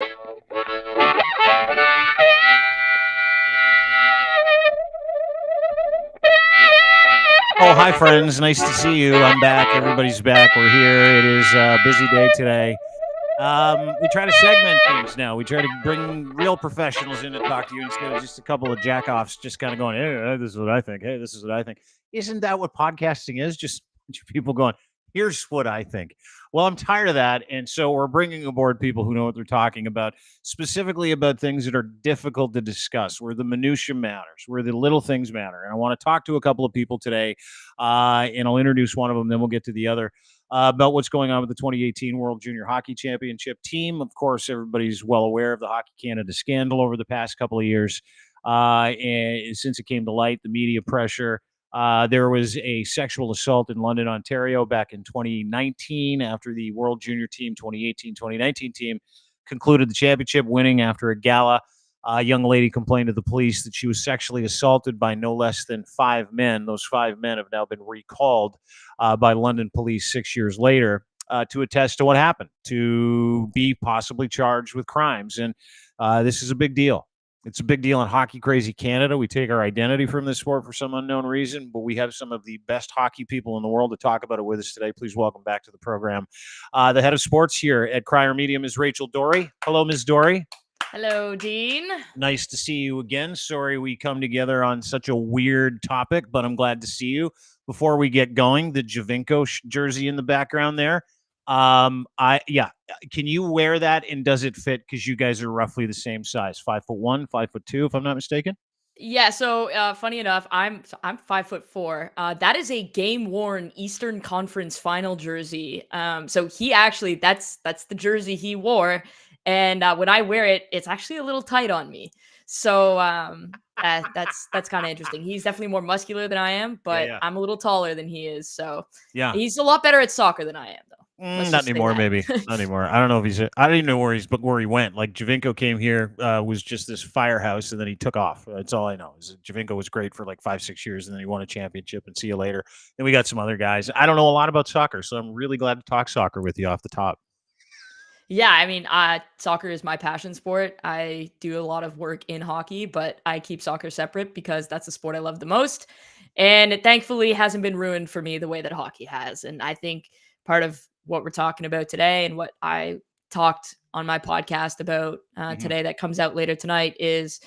Oh, hi, friends. Nice to see you. I'm back. Everybody's back. We're here. It is a busy day today. We try to segment things now. We try to bring real professionals in to talk to you instead of just a couple of jackoffs just kind of going, hey, this is what I think. Hey, this is what I think. Isn't that what podcasting is? Just a bunch of people going, here's what I think. Well, I'm tired of that. And so we're bringing aboard people who know what they're talking about, specifically about things that are difficult to discuss, where the minutia matters, where the little things matter. And I want to talk to a couple of people today, and I'll introduce one of them, then we'll get to the other. About what's going on with the 2018 World Junior Hockey Championship team. Of course, everybody's well aware of the Hockey Canada scandal over the past couple of years. And since it came to light, the media pressure. There was a sexual assault in London, Ontario back in 2019 after the World Junior team, 2018-2019 team, concluded the championship, winning after a gala. A young lady complained to the police that she was sexually assaulted by no less than 5 men. Those 5 men have now been recalled by London police 6 years later to attest to what happened, to be possibly charged with crimes. And this is a big deal. It's a big deal in Hockey Crazy Canada. We take our identity from this sport for some unknown reason, but we have some of the best hockey people in the world to talk about it with us today. Please welcome back to the program the head of sports here at Crier Media, Ms. RachelDoerrie. Hello, Ms. Doerrie. Hello, Dean. Nice to see you again. Sorry we come together on such a weird topic, but I'm glad to see you. Before we get going, the Javinko jersey in the background there. Can you wear that and does it fit? Because you guys are roughly the same size, 5'1", 5'2", if I'm not mistaken. Yeah, so funny enough, I'm 5'4". That is a game-worn Eastern Conference Final jersey. So he actually that's the jersey he wore, and when I wear it, it's actually a little tight on me. So that's kind of interesting. He's definitely more muscular than I am, but Yeah. I'm a little taller than he is. So Yeah. he's a lot better at soccer than I am, though. Not anymore, maybe. Not anymore. I don't know if he's. I didn't know where he went. Like Javinko came here, was just this firehouse, and then he took off. That's all I know. Javinko was great for like 5-6 years, and then he won a championship. And see you later. Then we got some other guys. I don't know a lot about soccer, so I'm really glad to talk soccer with you off the top. Yeah, I mean, soccer is my passion sport. I do a lot of work in hockey, but I keep soccer separate because that's the sport I love the most. And it thankfully hasn't been ruined for me the way that hockey has. And I think part of what we're talking about today and what I talked on my podcast about today that comes out later tonight is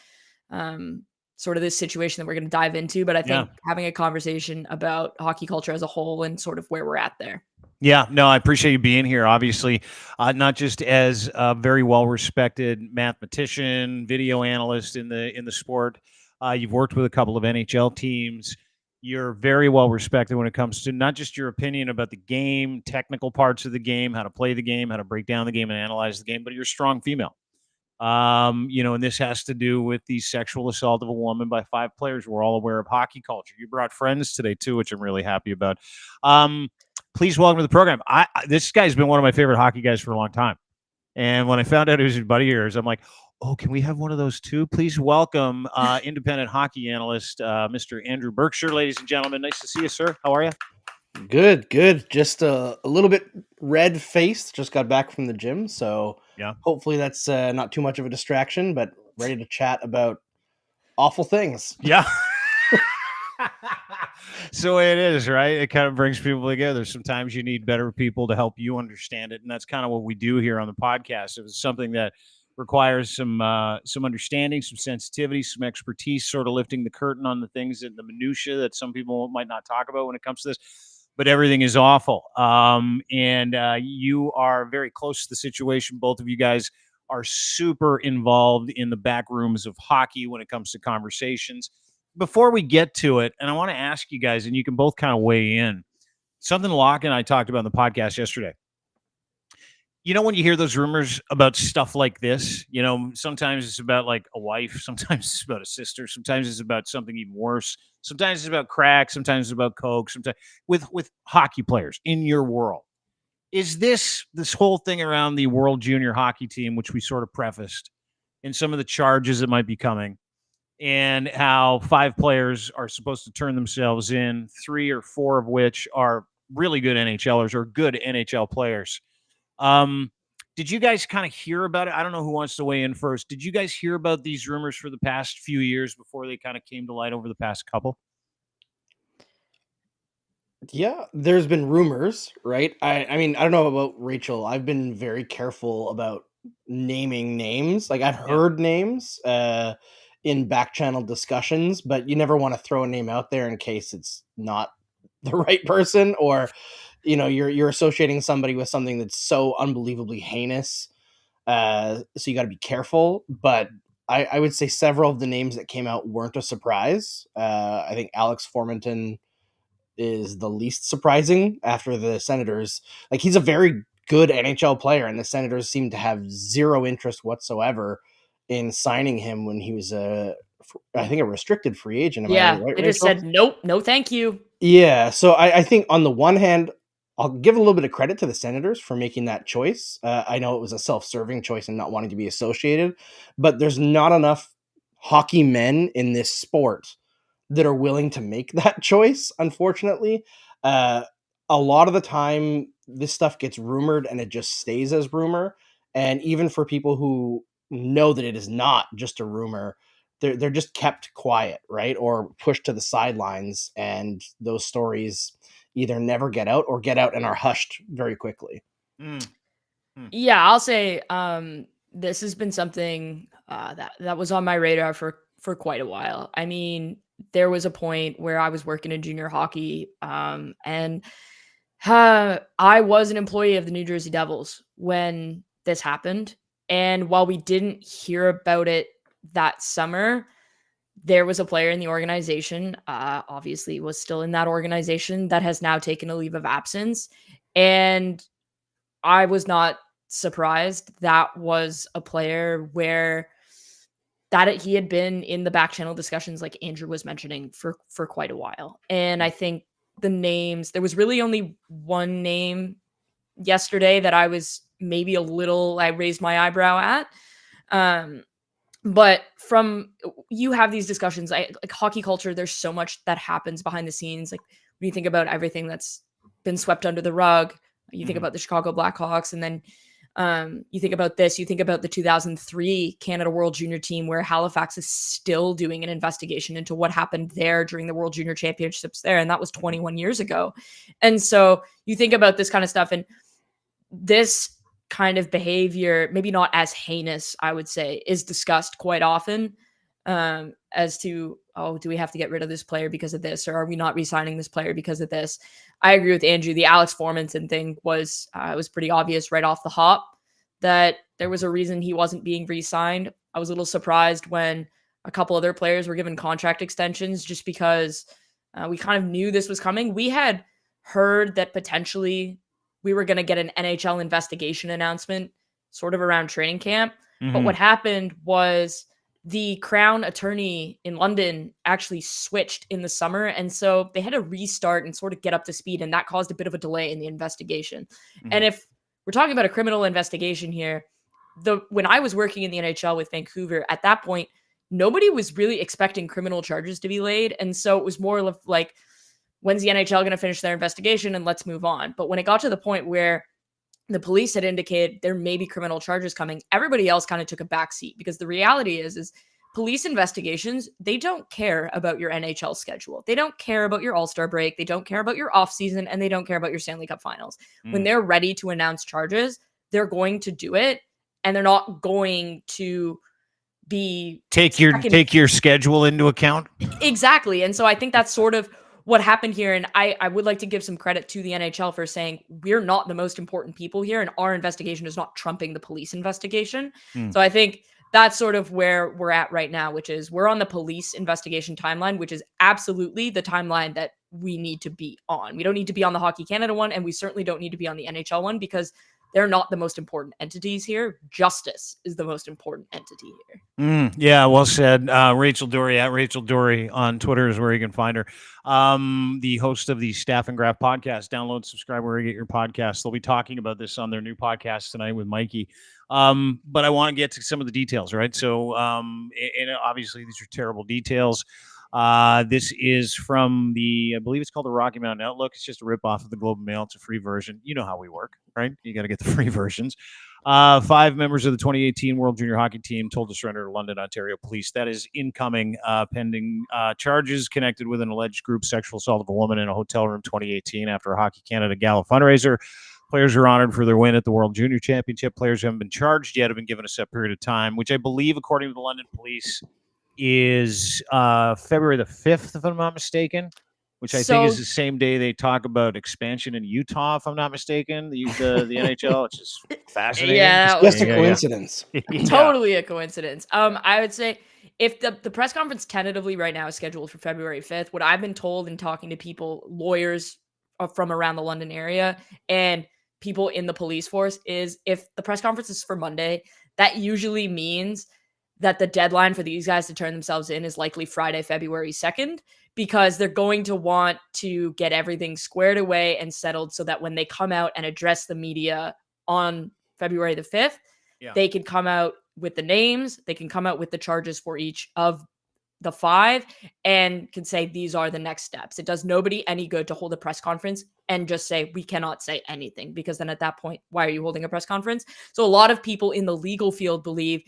sort of this situation that we're going to dive into. But I think having a conversation about hockey culture as a whole and sort of where we're at there. Yeah, no, I appreciate you being here. Obviously, not just as a very well-respected mathematician, video analyst in the sport. You've worked with a couple of NHL teams. You're very well respected when it comes to not just your opinion about the game, technical parts of the game, how to play the game, how to break down the game and analyze the game, but you're a strong female. And this has to do with the sexual assault of a woman by 5 players. We're all aware of hockey culture. You brought friends today too, which I'm really happy about. Please welcome to the program. This guy's been one of my favorite hockey guys for a long time. And when I found out he was a buddy of yours, I'm like, oh, can we have one of those too? Please welcome independent hockey analyst, Mr. Andrew Berkshire, ladies and gentlemen. Nice to see you, sir. How are you? Good. Just a little bit red-faced. Just got back from the gym, so hopefully that's not too much of a distraction, but ready to chat about awful things. Yeah. So it is, right? It kind of brings people together. Sometimes you need better people to help you understand it, and that's kind of what we do here on the podcast. If it's something that requires some understanding, some sensitivity, some expertise, sort of lifting the curtain on the things and the minutia that some people might not talk about when it comes to this. But everything is awful, and you are very close to the situation. Both of you guys are super involved in the back rooms of hockey when it comes to conversations. Before we get to it, and I want to ask you guys, and you can both kind of weigh in, something Locke and I talked about in the podcast yesterday. You know, when you hear those rumors about stuff like this, sometimes it's about like a wife, sometimes it's about a sister, sometimes it's about something even worse, sometimes it's about crack, sometimes it's about coke, sometimes with hockey players in your world. Is this whole thing around the World Junior Hockey Team, which we sort of prefaced, and some of the charges that might be coming, and how 5 players are supposed to turn themselves in, 3 or 4 of which are really good NHLers or good NHL players. Do Did you guys kind of hear about it? I don't know who wants to weigh in first. Did you guys hear about these rumors for the past few years before they kind of came to light over the past couple? Yeah, there's been rumors, right? I mean, I don't know about Rachel. I've been very careful about naming names. Like I've heard names in back channel discussions, but you never want to throw a name out there in case it's not the right person, or you're associating somebody with something that's so unbelievably heinous. So you got to be careful. But I would say several of the names that came out weren't a surprise. I think Alex Formenton is the least surprising after the Senators. Like he's a very good NHL player, and the Senators seem to have zero interest whatsoever in signing him when he was I think a restricted free agent. Am I right, they just Rachel? said nope, no, thank you. Yeah. So I think on the one hand, I'll give a little bit of credit to the Senators for making that choice. I know it was a self-serving choice and not wanting to be associated, but there's not enough hockey men in this sport that are willing to make that choice, unfortunately. Uh, a lot of the time, this stuff gets rumored and it just stays as rumor. And even for people who know that it is not just a rumor, they're just kept quiet, right? Or pushed to the sidelines. And those stories either never get out or get out and are hushed very quickly. Yeah, I'll say this has been something that was on my radar for quite a while. I mean, there was a point where I was working in junior hockey, and I was an employee of the New Jersey Devils when this happened. And while we didn't hear about it that summer, there was a player in the organization, obviously was still in that organization, that has now taken a leave of absence. And I was not surprised. That was a player where he had been in the back channel discussions, like Andrew was mentioning, for quite a while. And I think the names, there was really only one name yesterday that I was maybe I raised my eyebrow at. But you have these discussions, like hockey culture, there's so much that happens behind the scenes. Like when you think about everything that's been swept under the rug, you think about the Chicago Blackhawks, and then you think about this, you think about the 2003 Canada World Junior team, where Halifax is still doing an investigation into what happened there during the World Junior Championships there. And that was 21 years ago. And so you think about this kind of stuff, and this kind of behavior, maybe not as heinous, I would say, is discussed quite often as to, oh, do we have to get rid of this player because of this? Or are we not re-signing this player because of this? I agree with Andrew. The Alex Formenton thing was pretty obvious right off the hop that there was a reason he wasn't being re-signed. I was a little surprised when a couple other players were given contract extensions just because we kind of knew this was coming. We had heard that potentially we were going to get an NHL investigation announcement sort of around training camp. Mm-hmm. But what happened was the Crown attorney in London actually switched in the summer. And so they had to restart and sort of get up to speed. And that caused a bit of a delay in the investigation. Mm-hmm. And if we're talking about a criminal investigation here, when I was working in the NHL with Vancouver, at that point, nobody was really expecting criminal charges to be laid. And so it was more like, when's the NHL going to finish their investigation and let's move on? But when it got to the point where the police had indicated there may be criminal charges coming, everybody else kind of took a backseat, because the reality is police investigations, they don't care about your NHL schedule. They don't care about your All-Star break. They don't care about your off season, and they don't care about your Stanley Cup finals. When they're ready to announce charges, they're going to do it, and they're not going to be take your schedule into account. Exactly. And so I think that's sort of what happened here. And I would like to give some credit to the NHL for saying we're not the most important people here, and our investigation is not trumping the police investigation. So I think that's sort of where we're at right now, which is we're on the police investigation timeline, which is absolutely the timeline that we need to be on. We don't need to be on the Hockey Canada one, and we certainly don't need to be on the NHL one, because they're not the most important entities here. Justice is the most important entity here. Yeah, well said. RachelDoerrie, at RachelDoerrie on Twitter is where you can find her. The host of the Staff and Graph podcast. Download, subscribe where you get your podcasts. They'll be talking about this on their new podcast tonight with Mikey. But I want to get to some of the details, right? So, and obviously these are terrible details. This is from I believe it's called the Rocky Mountain Outlook. It's just a ripoff of the Globe and Mail. It's a free version. You know how we work, right? You got to get the free versions. 5 members of the 2018 World Junior Hockey team told to surrender to London, Ontario police. That is incoming, pending charges connected with an alleged group sexual assault of a woman in a hotel room 2018 after a Hockey Canada Gala fundraiser. Players are honored for their win at the World Junior Championship. Players haven't been charged yet, have been given a set period of time, which I believe, according to the London police, is February the 5th, if I'm not mistaken, which I think is the same day they talk about expansion in Utah, if I'm not mistaken, the NHL. It's just fascinating. Yeah, it's just a coincidence. Totally a coincidence. I would say if the press conference tentatively right now is scheduled for February 5th, what I've been told in talking to people, lawyers from around the London area and people in the police force, is if the press conference is for Monday, that usually means that the deadline for these guys to turn themselves in is likely Friday, February 2nd, because they're going to want to get everything squared away and settled so that when they come out and address the media on February the 5th, they can come out with the names, they can come out with the charges for each of the 5 and can say these are the next steps. It does nobody any good to hold a press conference and just say we cannot say anything, because then at that point, why are you holding a press conference? So a lot of people in the legal field believe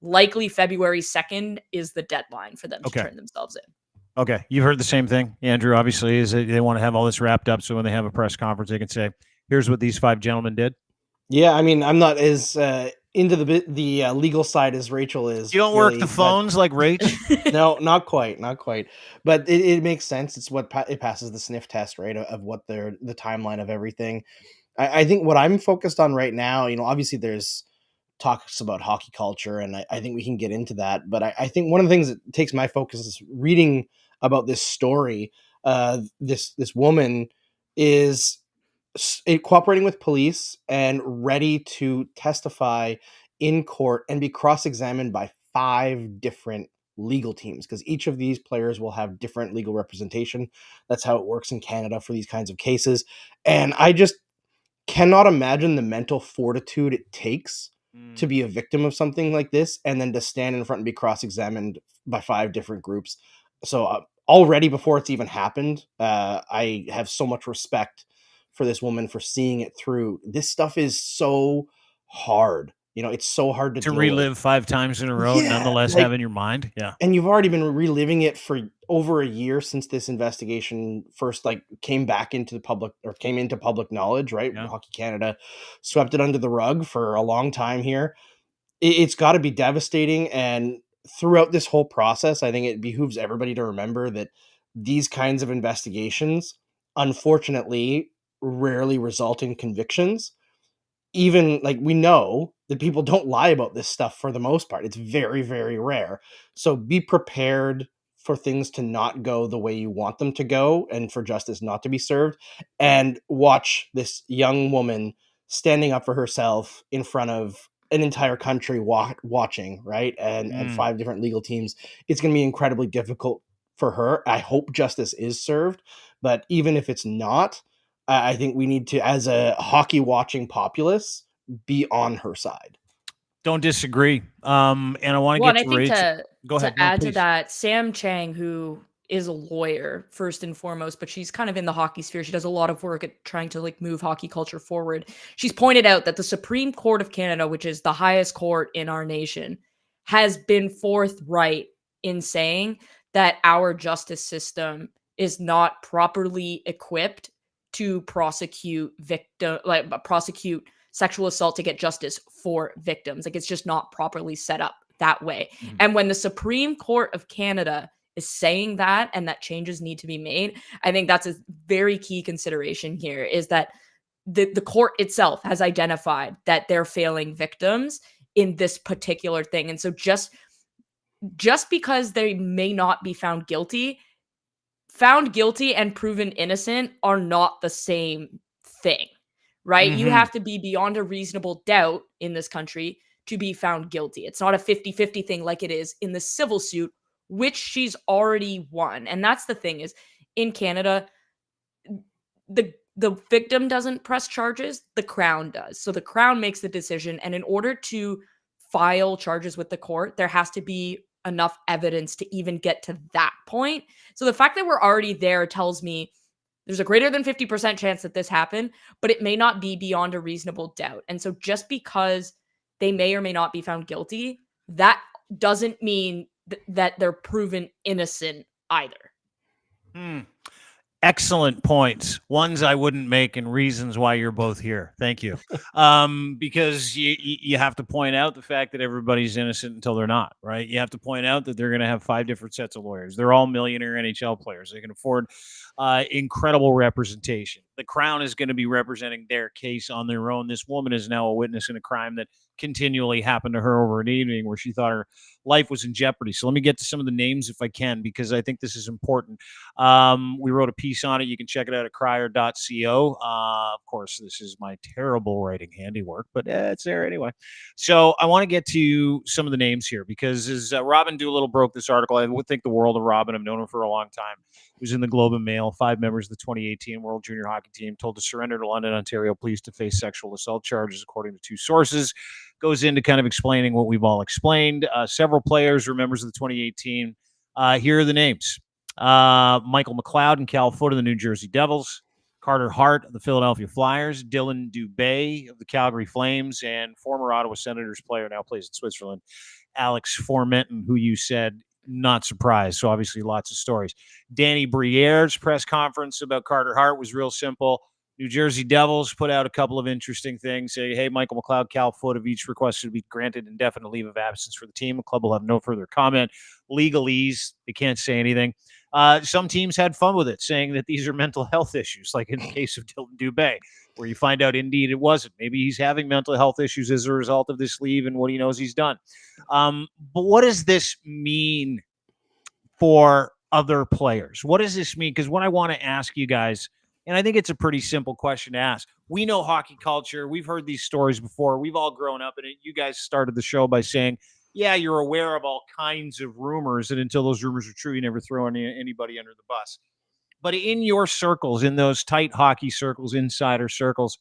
likely February 2nd is the deadline for them to turn themselves in. Okay. You've heard the same thing, Andrew, obviously, is they want to have all this wrapped up so when they have a press conference, they can say, here's what these 5 gentlemen did. Yeah, I mean, I'm not as into the legal side as Rachel is. You don't work the phones like Rach? No, not quite. But it makes sense. It's what it passes the sniff test, right, of what the timeline of everything. I think what I'm focused on right now, obviously there's talks about hockey culture, and I think we can get into that. But I think one of the things that takes my focus is reading about this story. This woman is cooperating with police and ready to testify in court and be cross-examined by 5 different legal teams, because each of these players will have different legal representation. That's how it works in Canada for these kinds of cases. And I just cannot imagine the mental fortitude it takes to be a victim of something like this, and then to stand in front and be cross-examined by 5 different groups. So already before it's even happened, I have so much respect for this woman for seeing it through. This stuff is so hard. It's so hard to relive with 5 times in a row, nonetheless have in your mind. Yeah. And you've already been reliving it for over a year since this investigation first came into public knowledge, right? Yeah. Hockey Canada swept it under the rug for a long time here. It's got to be devastating. And throughout this whole process, I think it behooves everybody to remember that these kinds of investigations, unfortunately, rarely result in convictions. Even we know that people don't lie about this stuff for the most part. It's very, very rare. So be prepared for things to not go the way you want them to go, and for justice not to be served. And watch this young woman standing up for herself in front of an entire country watching, right? And 5 different legal teams. It's going to be incredibly difficult for her. I hope justice is served, but even if it's not, I think we need to, as a hockey watching populace, be on her side. Don't disagree. And I want to get to Rachel. Go ahead. To add to that, Sam Chang, who is a lawyer first and foremost, but she's kind of in the hockey sphere. She does a lot of work at trying to move hockey culture forward. She's pointed out that the Supreme Court of Canada, which is the highest court in our nation, has been forthright in saying that our justice system is not properly equipped to prosecute sexual assault to get justice for victims. It's just not properly set up that way. Mm-hmm. And when the Supreme Court of Canada is saying that, and that changes need to be made, I think that's a very key consideration here, is that the court itself has identified that they're failing victims in this particular thing. And so just because they may not be found guilty and proven innocent are not the same thing, right? Mm-hmm. You have to be beyond a reasonable doubt in this country to be found guilty. It's not a 50-50 thing like it is in the civil suit, which she's already won. And that's the thing, is in Canada, the victim doesn't press charges, the Crown does. So the Crown makes the decision. And in order to file charges with the court, there has to be enough evidence to even get to that point. So the fact that we're already there tells me there's a greater than 50% chance that this happened, but it may not be beyond a reasonable doubt. And so just because they may or may not be found guilty, that doesn't mean that they're proven innocent either. Excellent points. Ones I wouldn't make and reasons why you're both here. Thank you. Because you have to point out the fact that everybody's innocent until they're not, right? You have to point out that they're going to have 5 different sets of lawyers. They're all millionaire NHL players. They can afford incredible representation. The Crown is going to be representing their case on their own. This woman is now a witness in a crime that continually happened to her over an evening where she thought her life was in jeopardy. So let me get to some of the names if I can, because I think this is important. We wrote a piece on it. You can check it out at crier.co. Of course, this is my terrible writing handiwork, but it's there anyway. So I want to get to some of the names here because as Robin Doolittle broke this article, I would think the world of Robin. I've known him for a long time. He was in the Globe and Mail. 5 members of the 2018 World Junior Hockey Team told to surrender to London, Ontario police to face sexual assault charges, according to 2 sources. Goes into kind of explaining what we've all explained. Several players were members of the 2018. Here are the names. Michael McLeod and Cal Foote of the New Jersey Devils, Carter Hart of the Philadelphia Flyers, Dylan Dubé of the Calgary Flames, and former Ottawa Senators player, now plays in Switzerland, Alex Formenton, who you said not surprised. So obviously lots of stories. Danny Briere's press conference about Carter Hart was real simple. New Jersey Devils put out a couple of interesting things. Say, hey, Michael McLeod, Cal Foote have each requested to be granted indefinite leave of absence for the team. The club will have no further comment. Legalese, they can't say anything. Some teams had fun with it, saying that these are mental health issues, like in the case of Dylan Dubé, where you find out indeed it wasn't. Maybe he's having mental health issues as a result of this leave and what he knows he's done. But what does this mean for other players? What does this mean? Because what I want to ask you guys, and I think it's a pretty simple question to ask. We know hockey culture. We've heard these stories before. We've all grown up in it. You guys started the show by saying, yeah, you're aware of all kinds of rumors, and until those rumors are true, you never throw anybody under the bus. But in your circles, in those tight hockey circles, insider circles,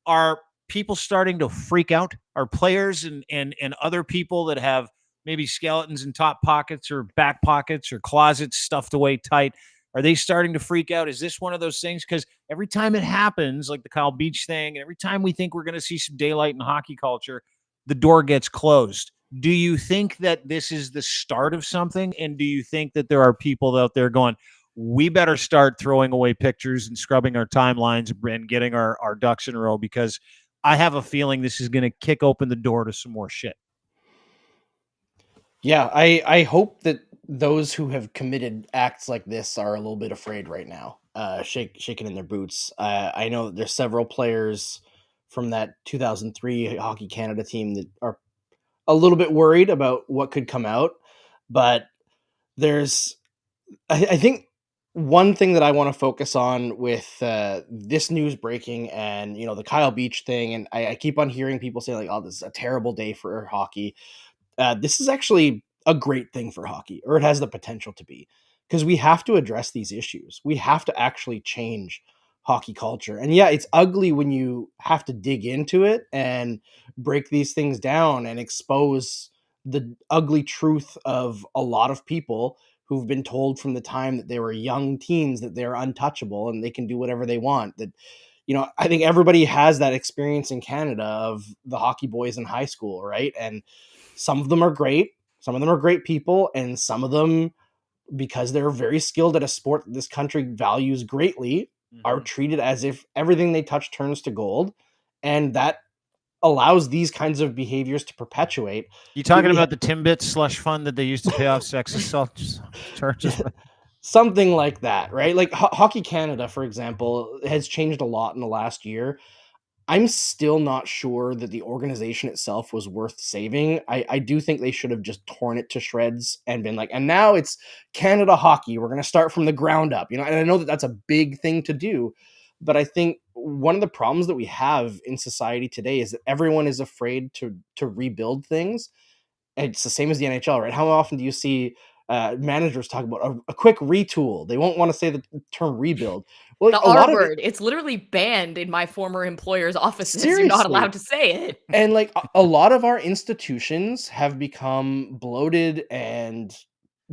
are people starting to freak out? Are players and other people that have maybe skeletons in top pockets or back pockets or closets stuffed away tight, are they starting to freak out? Is this one of those things? Because every time it happens, like the Kyle Beach thing, and every time we think we're going to see some daylight in hockey culture, the door gets closed. Do you think that this is the start of something? And do you think that there are people out there going, we better start throwing away pictures and scrubbing our timelines and getting our ducks in a row? Because I have a feeling this is going to kick open the door to some more shit. Yeah, I hope that those who have committed acts like this are a little bit afraid right now, shaking in their boots. I know that there's several players from that 2003 Hockey Canada team that are a little bit worried about what could come out, but I think one thing that I want to focus on with this news breaking and, the Kyle Beach thing, and I keep on hearing people say like, oh, this is a terrible day for hockey. This is actually a great thing for hockey, or it has the potential to be, because we have to address these issues. We have to actually change hockey culture. And yeah, it's ugly when you have to dig into it and break these things down and expose the ugly truth of a lot of people who've been told from the time that they were young teens that they're untouchable and they can do whatever they want. That, I think everybody has that experience in Canada of the hockey boys in high school, right? And some of them are great. Some of them are great people. And some of them, because they're very skilled at a sport that this country values greatly, are treated as if everything they touch turns to gold. And that allows these kinds of behaviors to perpetuate. You talking about the Timbits slush fund that they used to pay off sex assault charges? Something like that, right? Like Hockey Canada, for example, has changed a lot in the last year. I'm still not sure that the organization itself was worth saving. I do think they should have just torn it to shreds and been like, and now it's Canada Hockey. We're going to start from the ground up, and I know that that's a big thing to do, but I think one of the problems that we have in society today is that everyone is afraid to rebuild things. It's the same as the NHL, right? How often do you see managers talk about a quick retool. They won't want to say the term rebuild. Well, the a lot R of word. It's literally banned in my former employer's offices. Seriously. You're not allowed to say it. And like a lot of our institutions have become bloated and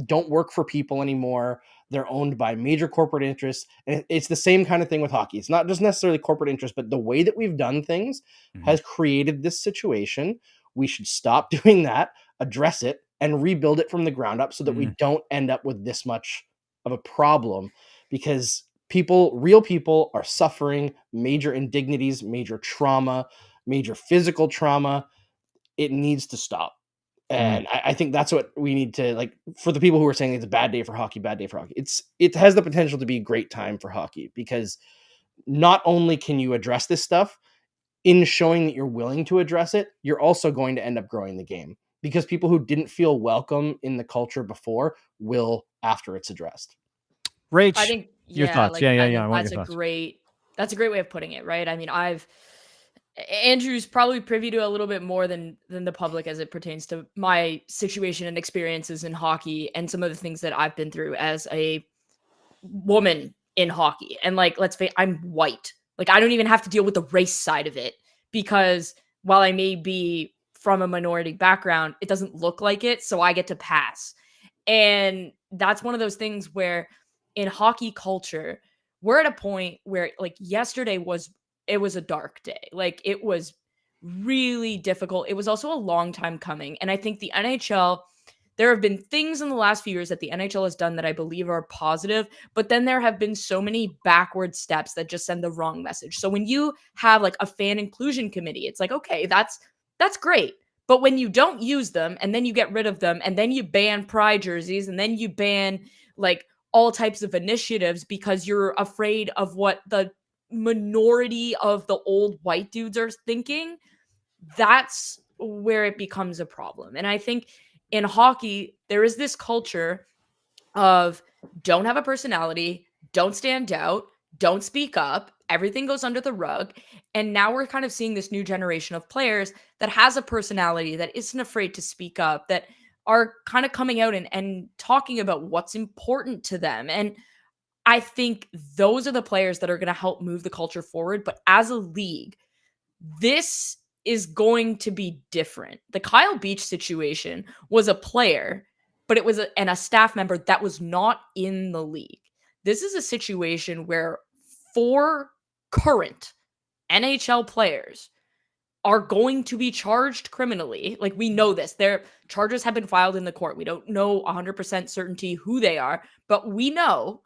don't work for people anymore. They're owned by major corporate interests. And it's the same kind of thing with hockey. It's not just necessarily corporate interest, but the way that we've done things has created this situation. We should stop doing that, address it, and rebuild it from the ground up so that we don't end up with this much of a problem, because real people are suffering major indignities, major trauma, major physical trauma. It needs to stop. And I think that's what we need to, like, for the people who are saying it's a bad day for hockey, it has the potential to be a great time for hockey, because not only can you address this stuff, in showing that you're willing to address it, you're also going to end up growing the game, because people who didn't feel welcome in the culture before will after it's addressed. Rach, I think your thoughts. Yeah. I want that's your a thoughts. that's a great way of putting it, right? I mean, Andrew's probably privy to a little bit more than the public as it pertains to my situation and experiences in hockey and some of the things that I've been through as a woman in hockey. And like, let's face, I'm white. Like, I don't even have to deal with the race side of it, because while I may be from a minority background, it doesn't look like it, so I get to pass. And that's one of those things where in hockey culture, we're at a point where, like, yesterday was a dark day. Like, it was really difficult. It was also a long time coming. And I think the NHL, there have been things in the last few years that the NHL has done that I believe are positive, but then there have been so many backward steps that just send the wrong message. So when you have like a fan inclusion committee, it's like, okay, that's great. But when you don't use them and then you get rid of them and then you ban pride jerseys and then you ban like all types of initiatives because you're afraid of what the minority of the old white dudes are thinking, that's where it becomes a problem. And I think in hockey, there is this culture of don't have a personality, don't stand out, don't speak up, everything goes under the rug. And now we're kind of seeing this new generation of players that has a personality, that isn't afraid to speak up, that are kind of coming out and talking about what's important to them. And I think those are the players that are going to help move the culture forward. But as a league, this is going to be different. The Kyle Beach situation was a player, but it was a staff member that was not in the league. This is a situation where 4 current NHL players are going to be charged criminally. Like, we know this. Their charges have been filed in the court. We don't know 100% certainty who they are, but we know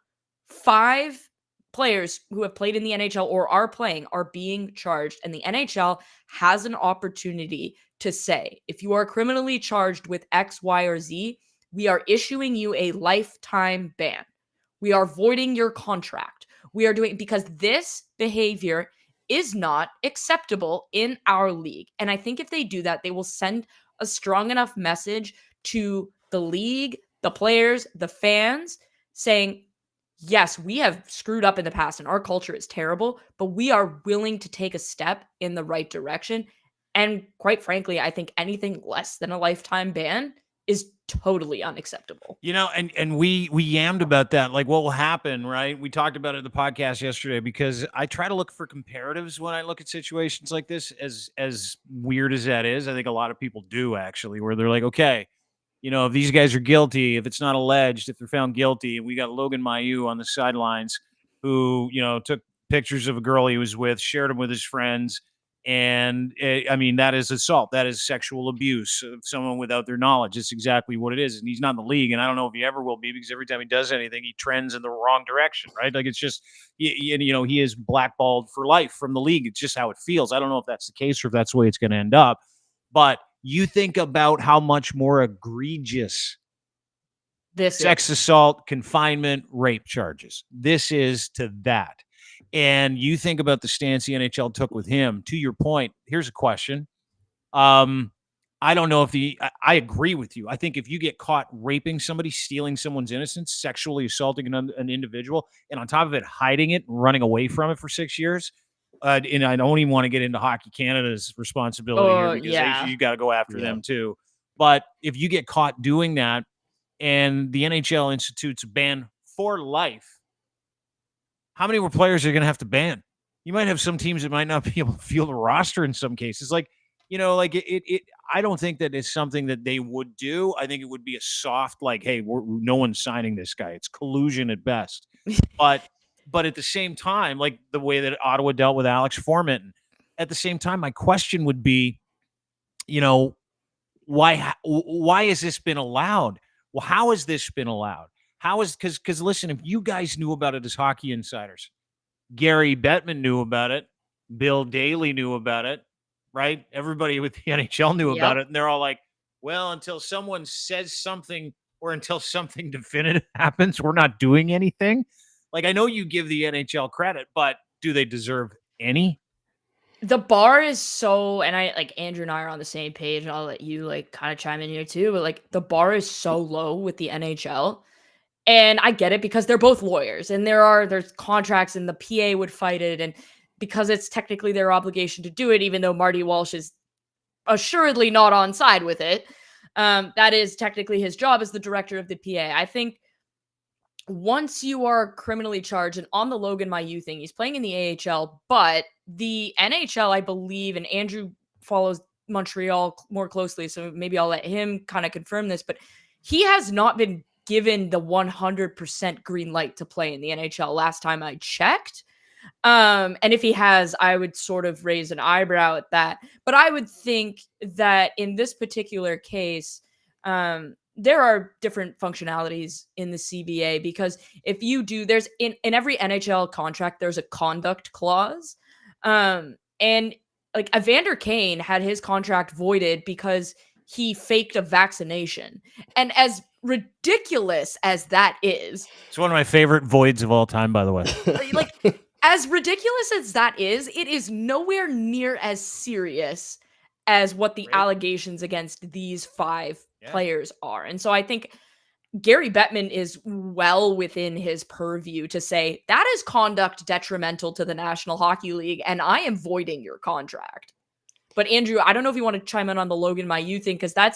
5 players who have played in the NHL or are playing are being charged, and the NHL has an opportunity to say, if you are criminally charged with X, Y, or Z, we are issuing you a lifetime ban. We are voiding your contract. We are doing, because this behavior is not acceptable in our league. And I think if they do that, they will send a strong enough message to the league, the players, the fans, saying, yes, we have screwed up in the past and our culture is terrible, but we are willing to take a step in the right direction. And quite frankly, I think anything less than a lifetime ban is totally unacceptable. You know, and we yammed about that, like what will happen, right? We talked about it in the podcast yesterday, because I try to look for comparatives when I look at situations like this, as weird as that is. I think a lot of people do, actually, where they're like, okay, you know, if these guys are guilty, if it's not alleged, if they're found guilty, we got Logan Mailloux on the sidelines who, you know, took pictures of a girl he was with, shared them with his friends. And I mean, that is assault. That is sexual abuse of someone without their knowledge. It's exactly what it is. And he's not in the league. And I don't know if he ever will be, because every time he does anything, he trends in the wrong direction, right? Like, it's just, you know, he is blackballed for life from the league. It's just how it feels. I don't know if that's the case or if that's the way it's going to end up. But you think about how much more egregious this sex assault, confinement, rape charges this is to that. And you think about the stance the NHL took with him. To your point, here's a question. I don't know if I agree with you. I think if you get caught raping somebody, stealing someone's innocence, sexually assaulting an individual, and on top of it, hiding it and running away from it for 6 years, and I don't even want to get into Hockey Canada's responsibility here, because you got to go after them too. But if you get caught doing that, and the NHL institutes a ban for life, how many more players are going to have to ban? You might have some teams that might not be able to field a roster in some cases. Like, like it I don't think that it's something that they would do. I think it would be a soft, like, hey, no one's signing this guy. It's collusion at best. But at the same time, like the way that Ottawa dealt with Alex Foreman, at the same time, my question would be, why has this been allowed? Well, how has this been allowed? Because listen, if you guys knew about it as hockey insiders, Gary Bettman knew about it, Bill Daly knew about it, right? Everybody with the NHL knew about it, and they're all like, well, until someone says something or until something definitive happens, we're not doing anything. Like, I know you give the NHL credit, but do they deserve any? The bar is so, and I like Andrew and I are on the same page, and I'll let you like kind of chime in here too, but like the bar is so low with the NHL. And I get it because they're both lawyers and there's contracts and the PA would fight it. And because it's technically their obligation to do it, even though Marty Walsh is assuredly not on side with it, that is technically his job as the director of the PA. I think once you are criminally charged, and on the Logan Mailloux thing, he's playing in the AHL, but the NHL, I believe, and Andrew follows Montreal more closely, so maybe I'll let him kind of confirm this, but he has not been given the 100% green light to play in the NHL last time I checked. And if he has, I would sort of raise an eyebrow at that. But I would think that in this particular case, there are different functionalities in the CBA, because if you do, there's in every NHL contract, there's a conduct clause. And like Evander Kane had his contract voided because he faked a vaccination. And as ridiculous as that is, it's one of my favorite voids of all time, by the way. Like, as ridiculous as that is, it is nowhere near as serious as what the allegations against these 5 players are. And so I think Gary Bettman is well within his purview to say that is conduct detrimental to the National Hockey League, and I am voiding your contract. But Andrew, I don't know if you want to chime in on the Logan Mailloux thing, because I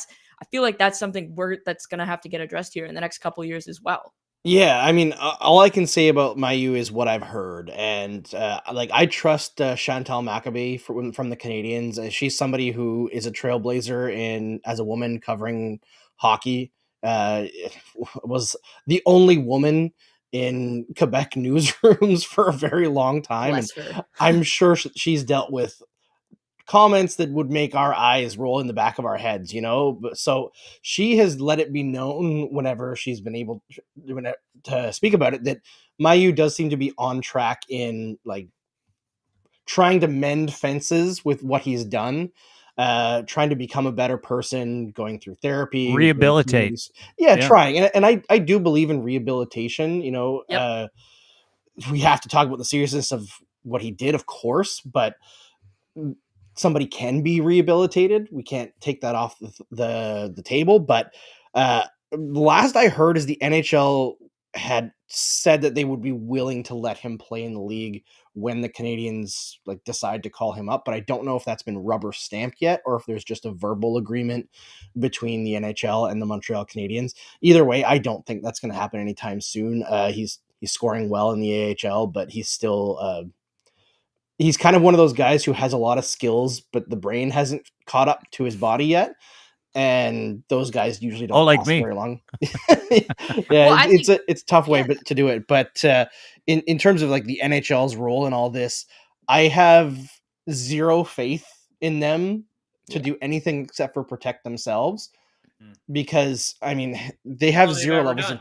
feel like that's something that's going to have to get addressed here in the next couple of years as well. Yeah, I mean, all I can say about Mailloux is what I've heard, and like I trust Chantal Machabée from the Canadiens. She's somebody who is a trailblazer as a woman covering hockey. Was the only woman in Quebec newsrooms for a very long time, and I'm sure she's dealt with comments that would make our eyes roll in the back of our heads, so she has let it be known whenever she's been able to speak about it that Mailloux does seem to be on track in like trying to mend fences with what he's done, trying to become a better person, going through therapy, rehabilitate. Trying. And I do believe in rehabilitation. We have to talk about the seriousness of what he did, of course, but somebody can be rehabilitated. We can't take that off the table. But last I heard is the NHL had said that they would be willing to let him play in the league when the Canadiens like decide to call him up. But I don't know if that's been rubber stamped yet, or if there's just a verbal agreement between the NHL and the Montreal Canadiens. Either way, I don't think that's going to happen anytime soon. He's scoring well in the AHL, but he's still he's kind of one of those guys who has a lot of skills, but the brain hasn't caught up to his body yet. And those guys usually don't last very long. It's a tough way to do it. But in terms of like the NHL's role in all this, I have zero faith in them to do anything except for protect themselves, because I mean they have zero levels of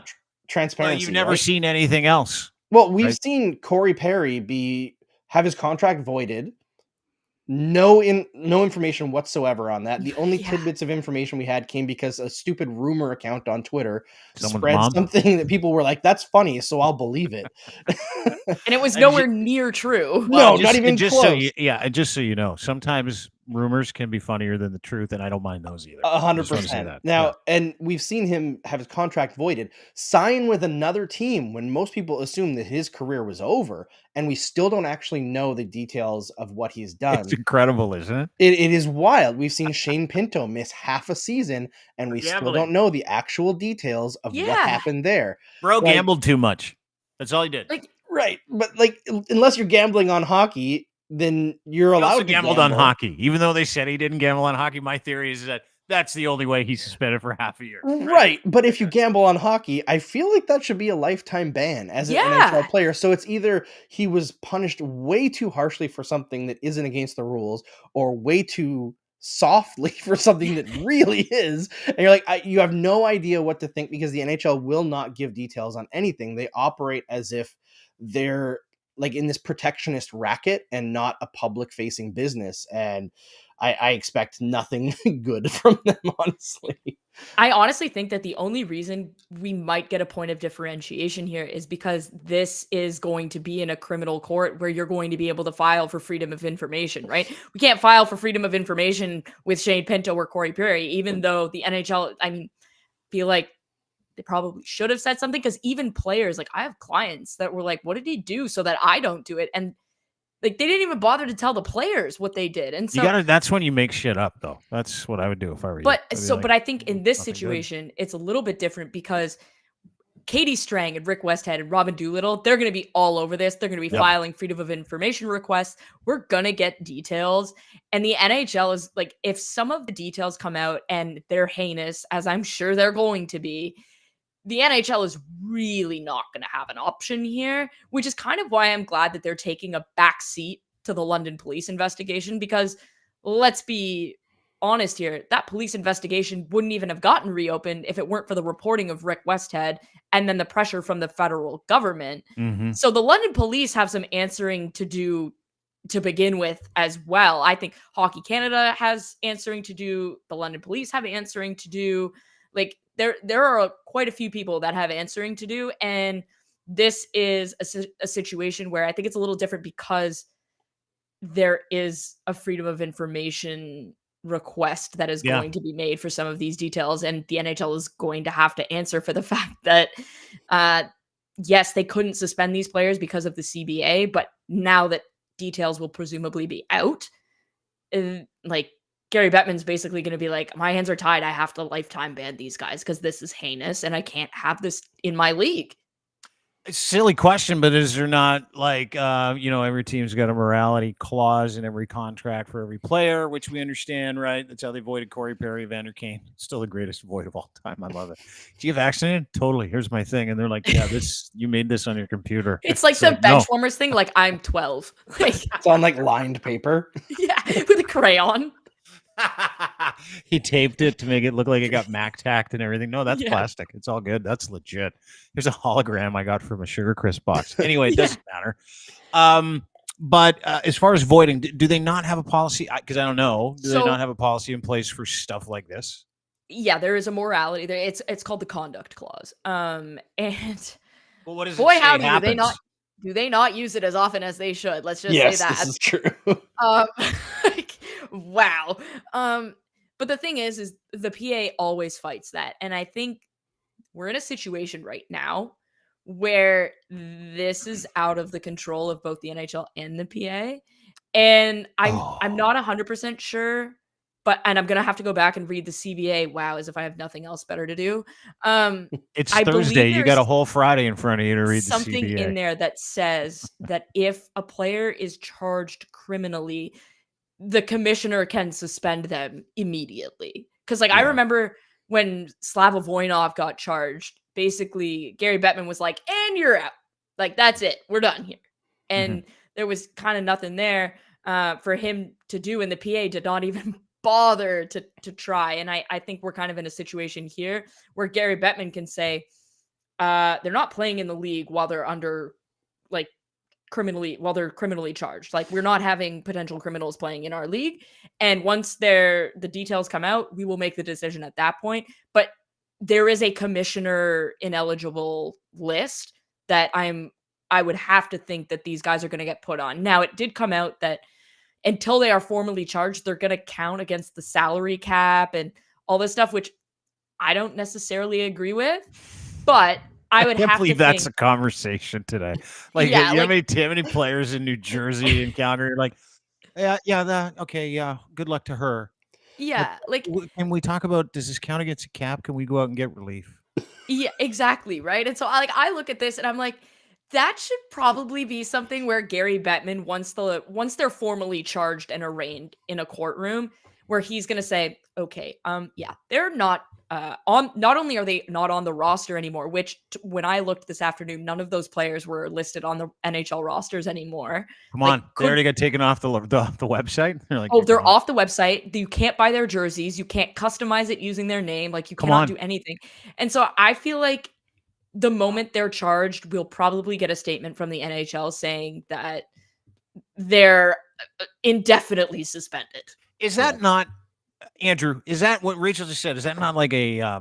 transparency. Well, you've never seen anything else. Well, we've seen Corey Perry have his contract voided. No information whatsoever on that. The only tidbits of information we had came because a stupid rumor account on Twitter spread something that people were like, "That's funny," so I'll believe it. And it was nowhere near true. No, not even just close. Just so you know, sometimes rumors can be funnier than the truth, and I don't mind those either. 100%. Now, and we've seen him have his contract voided, sign with another team when most people assume that his career was over, and we still don't actually know the details of what he's done. It's incredible, isn't it? It is wild. We've seen Shane Pinto miss half a season, and we still don't know the actual details of what happened there. Bro gambled too much. That's all he did. Right, but unless you're gambling on hockey, then you're allowed to gamble on hockey. Even though they said he didn't gamble on hockey, my theory is that that's the only way he's suspended for half a year. Right, but if you gamble on hockey, I feel like that should be a lifetime ban as an NHL player. So it's either he was punished way too harshly for something that isn't against the rules, or way too softly for something that really is. And you're like, you have no idea what to think, because the NHL will not give details on anything. They operate as if they're like in this protectionist racket and not a public facing business. And I expect nothing good from them, honestly. I honestly think that the only reason we might get a point of differentiation here is because this is going to be in a criminal court where you're going to be able to file for freedom of information, right? We can't file for freedom of information with Shane Pinto or Corey Perry, even though the NHL, feel like they probably should have said something, because even players, I have clients that were like, what did he do so that I don't do it? And they didn't even bother to tell the players what they did. And so that's when you make shit up, though. That's what I would do if I were you. But I think in this situation, it's a little bit different, because Katie Strang and Rick Westhead and Robin Doolittle, they're going to be all over this. They're going to be filing freedom of information requests. We're going to get details. And the NHL is like, if some of the details come out and they're heinous, as I'm sure they're going to be, the NHL is really not going to have an option here, which is kind of why I'm glad that they're taking a back seat to the London police investigation, because let's be honest here, that police investigation wouldn't even have gotten reopened if it weren't for the reporting of Rick Westhead and then the pressure from the federal government. Mm-hmm. So the London police have some answering to do to begin with as well. I think Hockey Canada has answering to do. The London police have answering to do. There are quite a few people that have answering to do, and this is a situation where I think it's a little different because there is a freedom of information request that is going to be made for some of these details, and the NHL is going to have to answer for the fact that yes, they couldn't suspend these players because of the CBA, but now that details will presumably be out, Gary Bettman's basically going to be like, my hands are tied. I have to lifetime ban these guys because this is heinous and I can't have this in my league. It's a silly question, but is there not every team's got a morality clause in every contract for every player, which we understand, right? That's how they voided Corey Perry, Vander Kane. Still the greatest void of all time. I love it. Do you have vaccinated? Totally. Here's my thing. And they're like, yeah, you made this on your computer. It's like the Benchwarmers thing. Like, I'm 12. It's on lined paper. Yeah, with a crayon. He taped it to make it look like it got Mac tacked and everything. No, that's plastic. It's all good. That's legit. There's a hologram I got from a Sugar Crisp box. Anyway, it doesn't matter. But as far as voiding, do they not have a policy? Because I don't know. Do they not have a policy in place for stuff like this? Yeah, there is a morality there. It's called the conduct clause. And well, what is boy, it how do they not use it as often as they should? Let's just say that. This is true. Wow. But the thing is the PA always fights that. And I think we're in a situation right now where this is out of the control of both the NHL and the PA. And I'm not 100% sure, and I'm going to have to go back and read the CBA. Wow, as if I have nothing else better to do. It's Thursday. You got a whole Friday in front of you to read the CBA. Something in there that says that if a player is charged criminally, the commissioner can suspend them immediately. Because I remember when Slava Voinov got charged, basically Gary Bettman was like, and you're out. That's it. We're done here. And there was kind of nothing there for him to do. And the PA did not even bother to try. And I think we're kind of in a situation here where Gary Bettman can say they're not playing in the league while they're under criminally charged. We're not having potential criminals playing in our league. And once the details come out, we will make the decision at that point. But there is a commissioner ineligible list that I would have to think that these guys are going to get put on. Now, it did come out that until they are formally charged, they're going to count against the salary cap and all this stuff, which I don't necessarily agree with. But I would can't have believe to that's think, a conversation today. Like, yeah, you know, like, how many players in New Jersey and Calgary are like, okay, yeah, good luck to her. But yeah, like, can we talk about, does this count against a cap? Can we go out and get relief? yeah, exactly, right? And so I look at this and I'm like, that should probably be something where Gary Bettman, once they're formally charged and arraigned in a courtroom, where he's gonna say, okay, yeah, they're not on. Not only are they not on the roster anymore, which when I looked this afternoon, none of those players were listed on the NHL rosters anymore. Come Like, on, they already got taken off the website. They're like, oh, you're they're gone. off the website. You can't buy their jerseys. You can't customize it using their name. Like, you Come cannot on. do anything. And so I feel like the moment they're charged, we'll probably get a statement from the NHL saying that they're indefinitely suspended. Is that not, Andrew? Is that what Rachel just said? Is that not like a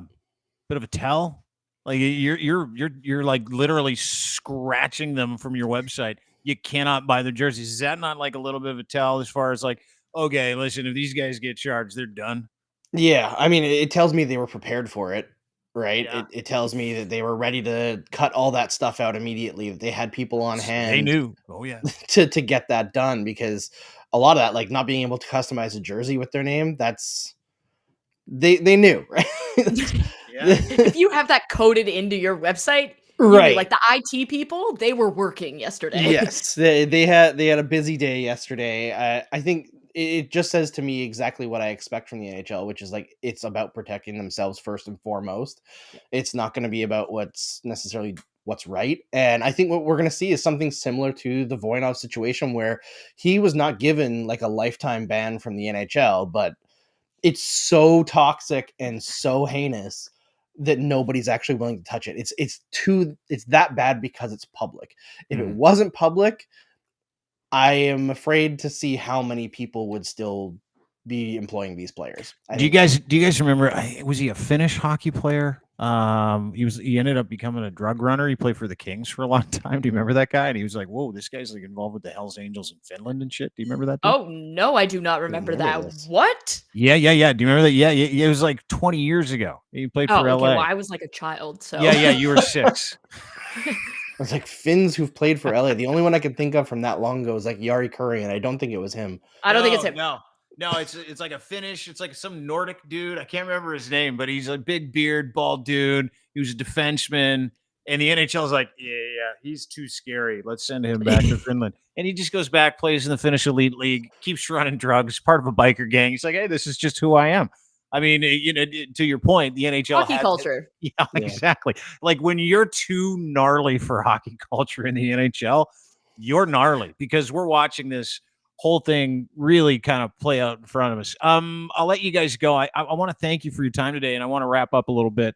bit of a tell? Like, you're like literally scratching them from your website. You cannot buy their jerseys. Is that not like a little bit of a tell as far as like, okay, listen, if these guys get charged, they're done? Yeah, I mean, it tells me they were prepared for it, right? Yeah. It tells me that they were ready to cut all that stuff out immediately. That they had people on They hand knew. Oh yeah. to get that done, because a lot of that, like not being able to customize a jersey with their name, that's they knew, right? Yeah. If you have that coded into your website, you knew, Right. like the IT people, they were working yesterday. Yes, they had a busy day yesterday. I think it just says to me exactly what I expect from the NHL, which is like it's about protecting themselves first and foremost. Yeah. It's not going to be about what's necessarily what's right. And I think what we're going to see is something similar to the Voinov situation, where he was not given like a lifetime ban from the NHL, but it's so toxic and so heinous that nobody's actually willing to touch it. It's that bad because it's public. If it wasn't public, I am afraid to see how many people would still be employing these players. Do you guys remember? Was he a Finnish hockey player? He ended up becoming a drug runner. He played for the Kings for a long time. Do you remember that guy? And he was like, "Whoa, this guy's like involved with the Hells Angels in Finland and shit." Do you remember that? Dude? Oh no, I do not remember that. This. What? Yeah. Do you remember that? Yeah. It was like 20 years ago. He played for LA. Okay, well, I was like a child, so Yeah. You were 6. It's like Finns who've played for LA. The only one I can think of from that long ago is like Jari Kurri, and I don't think it was him. I don't think it's him. No, it's like a Finnish. It's like some Nordic dude. I can't remember his name, but he's a big beard, bald dude. He was a defenseman, and the NHL is like, yeah, he's too scary. Let's send him back to Finland. And he just goes back, plays in the Finnish Elite League, keeps running drugs, part of a biker gang. He's like, hey, this is just who I am. I mean, you know, to your point, the NHL Hockey culture. Yeah, exactly. Like when you're too gnarly for hockey culture in the NHL, you're gnarly, because we're watching this whole thing really kind of play out in front of us. I'll let you guys go. I want to thank you for your time today, and I want to wrap up a little bit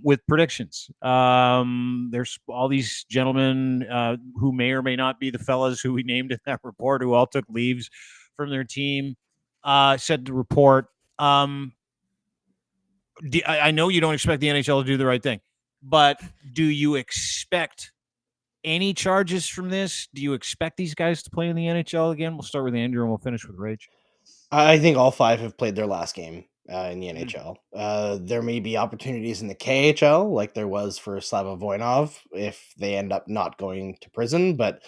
with predictions. There's all these gentlemen who may or may not be the fellas who we named in that report, who all took leaves from their team, said the report. I know you don't expect the NHL to do the right thing, but do you expect any charges from this? Do you expect these guys to play in the NHL again? We'll start with Andrew and we'll finish with Rach. I think all 5 have played their last game in the NHL. There may be opportunities in the KHL, like there was for Slava Voinov, if they end up not going to prison, but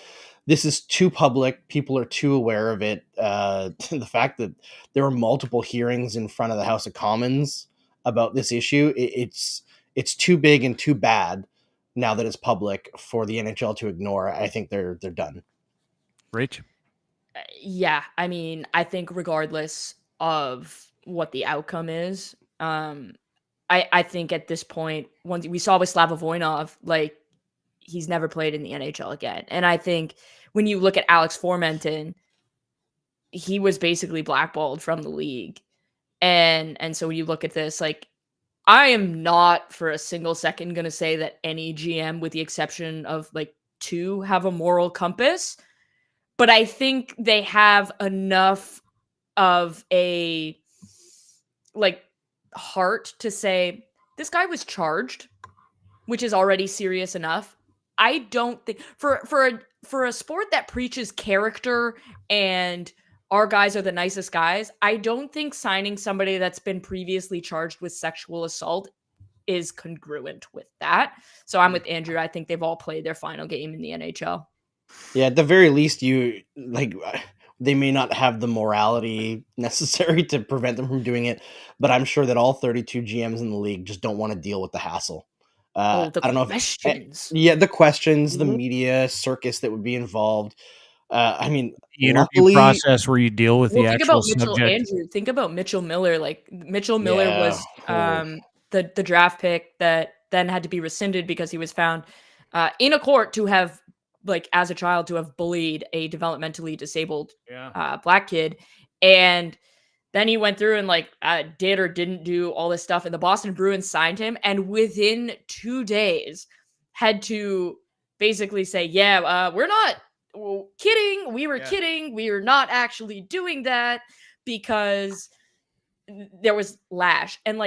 this is too public. People are too aware of it. The fact that there were multiple hearings in front of the House of Commons about this issue, it's too big and too bad now that it's public for the NHL to ignore. I think they're done. Rach? Yeah, I mean, I think regardless of what the outcome is, I think at this point, once we saw with Slava Voinov, like he's never played in the NHL again. And I think when you look at Alex Formenton, he was basically blackballed from the league. And so when you look at this, like, I am not for a single second going to say that any GM, with the exception of like 2, have a moral compass, but I think they have enough of a like heart to say this guy was charged, which is already serious enough. I don't think for a sport that preaches character and our guys are the nicest guys. I don't think signing somebody that's been previously charged with sexual assault is congruent with that. So I'm with Andrew. I think they've all played their final game in the NHL. Yeah, at the very least, they may not have the morality necessary to prevent them from doing it, but I'm sure that all 32 GMs in the league just don't want to deal with the hassle. The I don't know questions. the questions, the Mhm. media circus that would be involved. I mean, The interview luckily, process where you deal with the Think actual about Mitchell, subject. Andrew. Think about Mitchell Miller. Like Mitchell Miller yeah, was the draft pick that then had to be rescinded because he was found in a court to have, like, as a child, to have bullied a developmentally disabled black kid. And then he went through and did or didn't do all this stuff, and the Boston Bruins signed him, and within 2 days had to basically say, "Yeah, we're not kidding. We were kidding. We were not actually doing that," because there was lash. And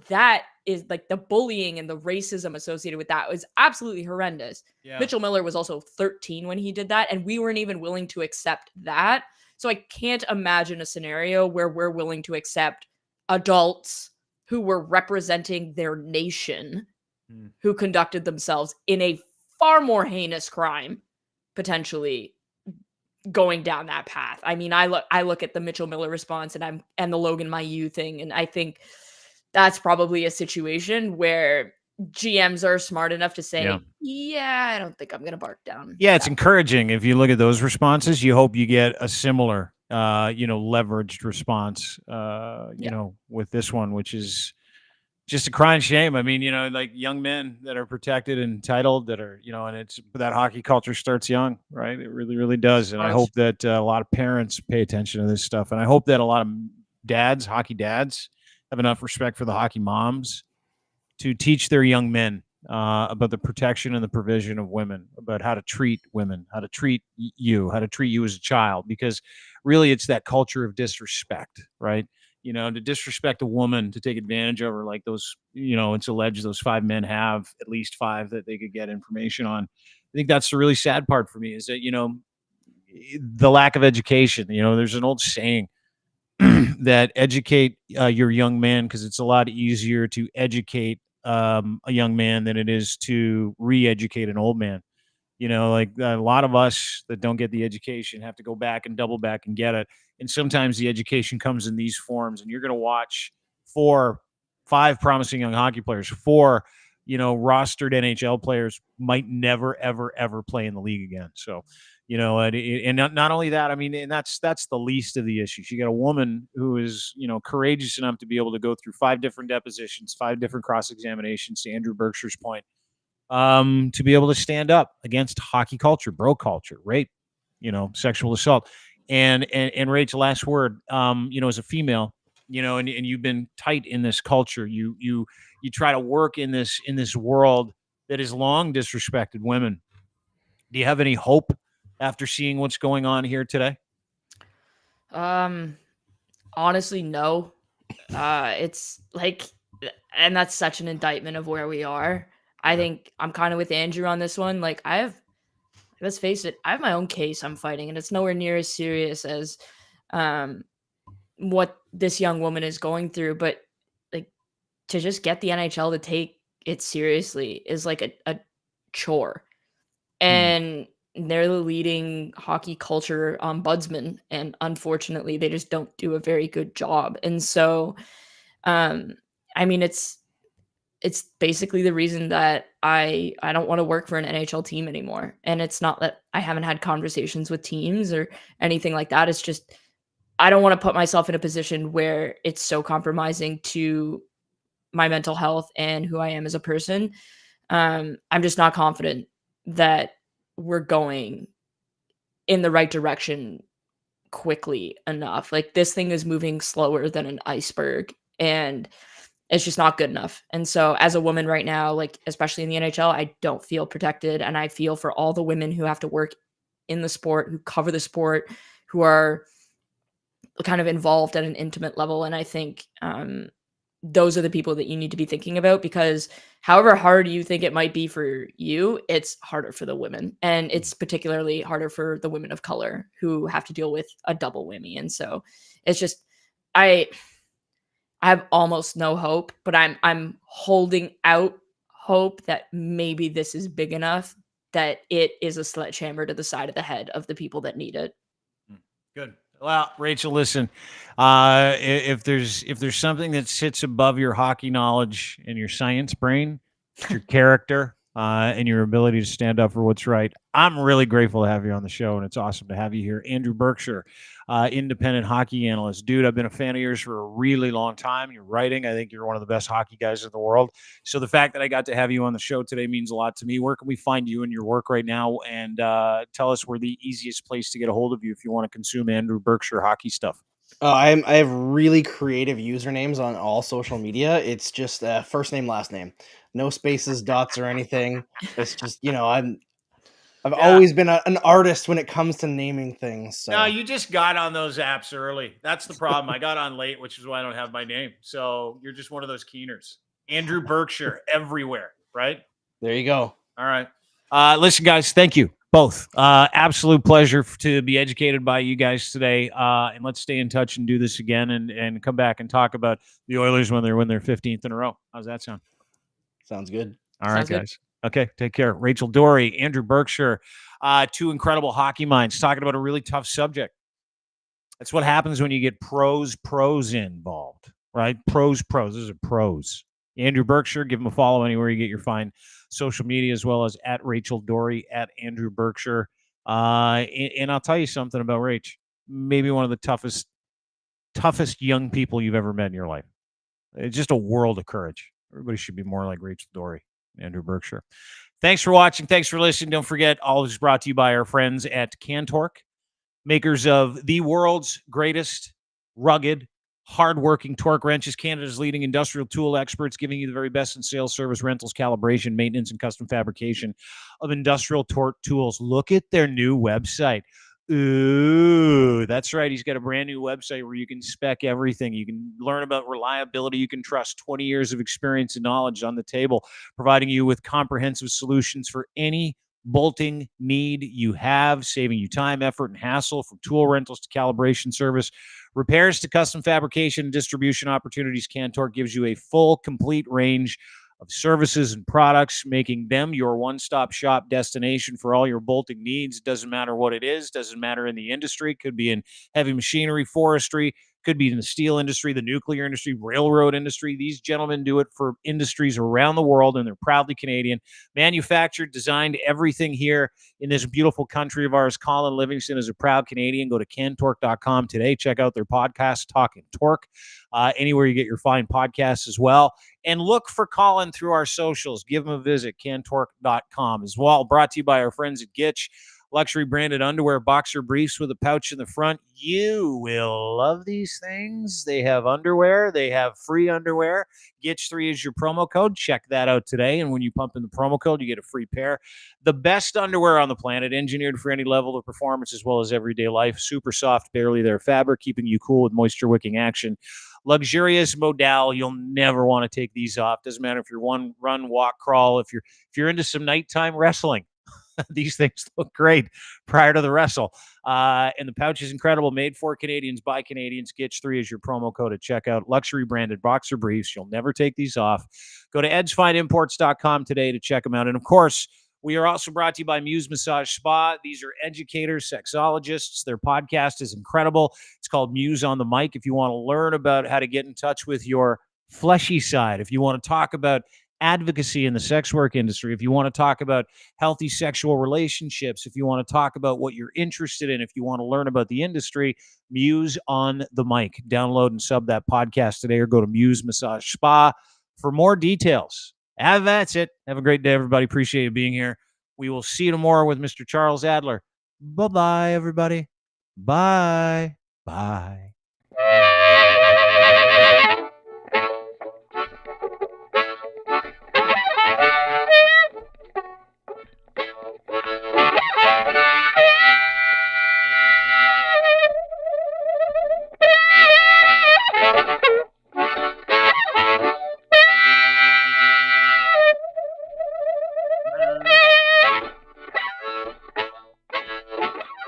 that is the bullying and the racism associated with that was absolutely horrendous. Mitchell Miller was also 13 when he did that, and we weren't even willing to accept that. So I can't imagine a scenario where we're willing to accept adults who were representing their nation who conducted themselves in a far more heinous crime, potentially going down that path. I mean, I look at the Mitchell Miller response and the Logan Mailloux thing, and I think that's probably a situation where GMs are smart enough to say, I don't think I'm going to bark down. Yeah, it's encouraging. If you look at those responses, you hope you get a similar, leveraged response, with this one, which is just a crying shame. I mean, young men that are protected and entitled that are, and it's that hockey culture starts young, right? It really, really does. And I hope that a lot of parents pay attention to this stuff. And I hope that a lot of dads, hockey dads, have enough respect for the hockey moms to teach their young men about the protection and the provision of women, about how to treat women, how to treat you, how to treat you as a child, because really it's that culture of disrespect, right? To disrespect a woman, to take advantage of her, like those, it's alleged those 5 men have at least 5 that they could get information on. I think that's the really sad part for me is that, the lack of education. There's an old saying that educate your young man, because it's a lot easier to educate a young man than it is to re-educate an old man. A lot of us that don't get the education have to go back and double back and get it. And sometimes the education comes in these forms, and you're going to watch 4, 5 promising young hockey players, 4, rostered NHL players might never, ever, ever play in the league again. So, and not only that, I mean, and that's the least of the issues. You got a woman who is, courageous enough to be able to go through 5 different depositions, 5 different cross-examinations, to Andrew Berkshire's point, to be able to stand up against hockey culture, bro culture, rape, sexual assault. And Rachel, last word, as a female, and you've been tight in this culture, you try to work in this world that has long disrespected women. Do you have any hope after seeing what's going on here today? Honestly, no. It's and that's such an indictment of where we are. I think I'm kind of with Andrew on this one. Let's face it, I have my own case I'm fighting, and it's nowhere near as serious as what this young woman is going through. But to just get the NHL to take it seriously is like a chore. And they're the leading hockey culture ombudsman, and unfortunately they just don't do a very good job. And so I mean, it's basically the reason that I don't want to work for an NHL team anymore. And it's not that I haven't had conversations with teams or anything like that. It's just I don't want to put myself in a position where it's so compromising to my mental health and who I am as a person. I'm just not confident that we're going in the right direction quickly enough. This thing is moving slower than an iceberg, and it's just not good enough. And so as a woman right now, especially in the NHL, I don't feel protected. And I feel for all the women who have to work in the sport, who cover the sport, who are kind of involved at an intimate level. And I think those are the people that you need to be thinking about, because however hard you think it might be for you, it's harder for the women. And it's particularly harder for the women of color who have to deal with a double whammy. And so it's just, I have almost no hope, but I'm holding out hope that maybe this is big enough that it is a sledgehammer to the side of the head of the people that need it. Good. Well, Rachel, listen, if there's something that sits above your hockey knowledge and your science brain, it's your character and your ability to stand up for what's right. I'm really grateful to have you on the show, and it's awesome to have you here. Andrew Berkshire, independent hockey analyst. Dude, I've been a fan of yours for a really long time. Your writing, I think you're one of the best hockey guys in the world. So the fact that I got to have you on the show today means a lot to me. Where can we find you and your work right now? And tell us where the easiest place to get a hold of you if you want to consume Andrew Berkshire hockey stuff. I have really creative usernames on all social media. It's just first name, last name, no spaces, dots, or anything. It's just, I've always been an artist when it comes to naming things. So. No, you just got on those apps early. That's the problem. I got on late, which is why I don't have my name. So you're just one of those keeners. Andrew Berkshire everywhere, right? There you go. All right. Listen, guys, thank you both. Absolute pleasure to be educated by you guys today. And let's stay in touch and do this again and come back and talk about the Oilers when they win their 15th in a row. How's that sound? Sounds good. All right, guys. Okay, take care. RachelDoerrie, Andrew Berkshire, two incredible hockey minds talking about a really tough subject. That's what happens when you get pros involved, right? Pros. Those are pros. Andrew Berkshire, give him a follow anywhere you get your fine social media, as well as at RachelDoerrie, at Andrew Berkshire. And I'll tell you something about Rach. Maybe one of the toughest young people you've ever met in your life. It's just a world of courage. Everybody should be more like RachelDoerrie. Andrew Berkshire. Thanks for watching. Thanks for listening. Don't forget, all is brought to you by our friends at Cantork, makers of the world's greatest rugged, hardworking torque wrenches, Canada's leading industrial tool experts, giving you the very best in sales, service, rentals, calibration, maintenance, and custom fabrication of industrial torque tools. Look at their new website. Ooh, that's right. He's got a brand new website where you can spec everything. You can learn about reliability. You can trust 20 years of experience and knowledge on the table, providing you with comprehensive solutions for any bolting need you have, saving you time, effort, and hassle, from tool rentals to calibration service, repairs to custom fabrication and distribution opportunities. Cantork gives you a full, complete range of services and products, making them your one-stop shop destination for all your bolting needs. Doesn't matter what it is, doesn't matter in the industry. Could be in heavy machinery, forestry, could be in the steel industry, the nuclear industry, railroad industry. These gentlemen do it for industries around the world, and they're proudly Canadian. Manufactured, designed, everything here in this beautiful country of ours. Colin Livingston is a proud Canadian. Go to cantork.com today. Check out their podcast, Talking Torque, anywhere you get your fine podcasts as well. And look for Colin through our socials. Give him a visit, cantork.com as well. Brought to you by our friends at Gitch. Luxury branded underwear, boxer briefs with a pouch in the front. You will love these things. They have underwear. They have free underwear. Gitch3 is your promo code. Check that out today. And when you pump in the promo code, you get a free pair. The best underwear on the planet, engineered for any level of performance as well as everyday life. Super soft, barely there fabric, keeping you cool with moisture wicking action. Luxurious modal. You'll never want to take these off. Doesn't matter if you're one run, walk, crawl. If you're into some nighttime wrestling, these things look great prior to the wrestle. And the pouch is incredible. Made for Canadians by Canadians. Gitch3 is your promo code at checkout. Luxury branded boxer briefs. You'll never take these off. Go to edsfineimports.com today to check them out. And of course, we are also brought to you by Muse Massage Spa. These are educators, sexologists. Their podcast is incredible. It's called Muse on the Mic. If you want to learn about how to get in touch with your fleshy side, if you want to talk about advocacy in the sex work industry, if you want to talk about healthy sexual relationships, if you want to talk about what you're interested in, if you want to learn about the industry, Muse on the Mic. Download and sub that podcast today, or go to Muse Massage Spa for more details. And that's it. Have a great day, everybody. Appreciate you being here. We will see you tomorrow with Mr. Charles Adler. Bye-bye, everybody. Bye. Bye.